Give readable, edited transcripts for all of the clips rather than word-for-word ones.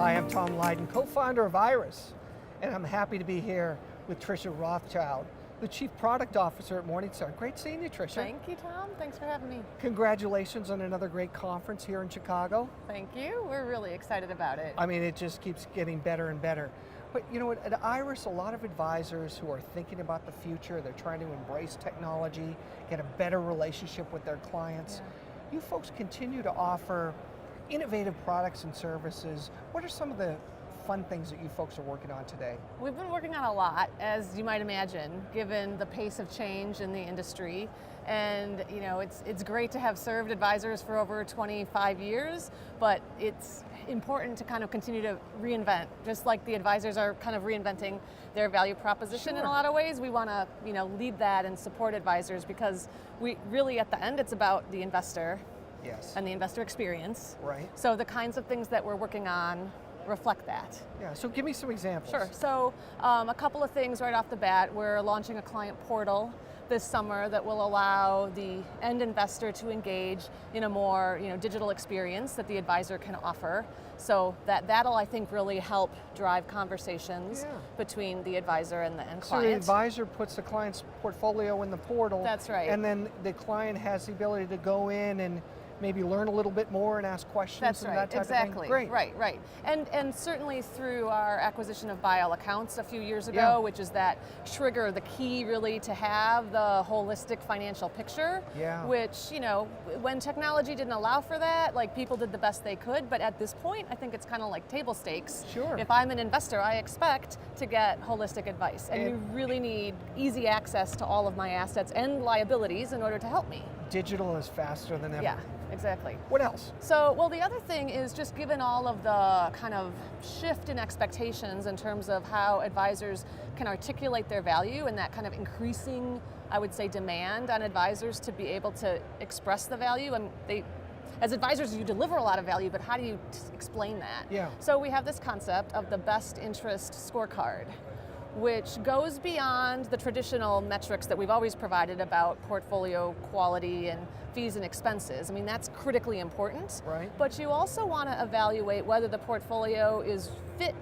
Hi, I'm Tom Lydon, co-founder of Iris, and I'm happy to be here with Tricia Rothschild, the Chief Product Officer at Morningstar. Great seeing you, Tricia. Thank you, Tom. Thanks for having me. Congratulations on another great conference here in Chicago. Thank you. We're really excited about it. I mean, it just keeps getting better and better. But you know what, at Iris, a lot of advisors who are thinking about the future, they're trying to embrace technology, get a better relationship with their clients. You folks continue to offer innovative products and services. What are some of the fun things that you folks are working on today? We've been working on a lot, as you might imagine, given the pace of change in the industry. And you know, it's great to have served advisors for over 25 years, but it's important to kind of continue to reinvent, just like the advisors are kind of reinventing their value proposition in a lot of ways. We want to, lead that and support advisors, because we really, at the end, it's about the investor. Yes. And the investor experience. Right. So the kinds of things that we're working on reflect that. Yeah, so give me some examples. Sure, so a couple of things right off the bat. We're launching a client portal this summer that will allow the end investor to engage in a more digital experience that the advisor can offer. So that'll, I think, really help drive conversations between the advisor and the end client. So the advisor puts the client's portfolio in the portal. That's right. And then the client has the ability to go in and maybe learn a little bit more and ask questions. That's and right, that type exactly. of thing. Great. Right. And certainly through our acquisition of Bio Accounts a few years ago, which is that trigger, the key really to have the holistic financial picture, which, when technology didn't allow for that, like, people did the best they could, but at this point, I think it's kind of like table stakes. Sure. If I'm an investor, I expect to get holistic advice, and you really need easy access to all of my assets and liabilities in order to help me. Digital is faster than ever. Yeah. Exactly. What else? So, well, the other thing is, just given all of the kind of shift in expectations in terms of how advisors can articulate their value, and that kind of increasing, I would say, demand on advisors to be able to express the value. And as advisors, you deliver a lot of value, but how do you explain that? Yeah. So we have this concept of the best interest scorecard, which goes beyond the traditional metrics that we've always provided about portfolio quality and fees and expenses. I mean, that's critically important. Right. But you also want to evaluate whether the portfolio is fit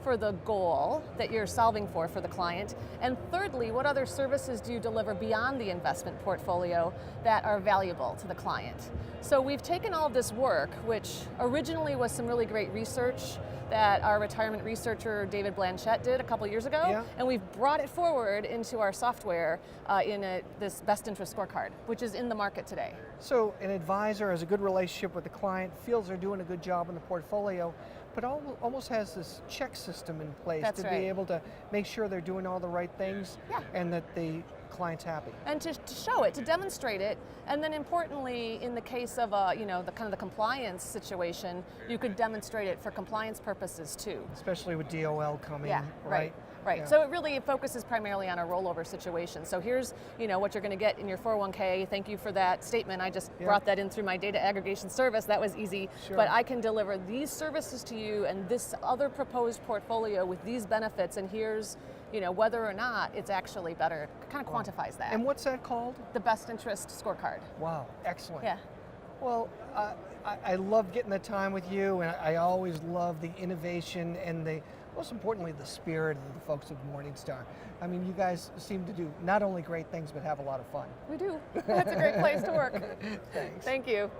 for the goal that you're solving for the client. And thirdly, what other services do you deliver beyond the investment portfolio that are valuable to the client? So we've taken all of this work, which originally was some really great research that our retirement researcher David Blanchett did a couple years ago, and we've brought it forward into our software in this best interest scorecard, which is in the market today. So an advisor has a good relationship with the client, feels they're doing a good job in the portfolio, but almost has this check system in place to be able to make sure they're doing all the right things and that the client's happy. And to show it, to demonstrate it, and then importantly, in the case of the compliance situation, you could demonstrate it for compliance purposes too. Especially with DOL coming, right. Yeah. So it focuses primarily on a rollover situation. So here's what you're going to get in your 401k. Thank you for that statement. I just brought that in through my data aggregation service. That was easy. Sure. But I can deliver these services to you and this other proposed portfolio with these benefits, and here's whether or not it's actually better. It kind of quantifies that. And what's that called? The best interest scorecard. Wow, excellent. Yeah. Well, I love getting the time with you, and I always love the innovation and most importantly, the spirit of the folks at Morningstar. I mean, you guys seem to do not only great things, but have a lot of fun. We do. That's a great place to work. Thanks. Thank you.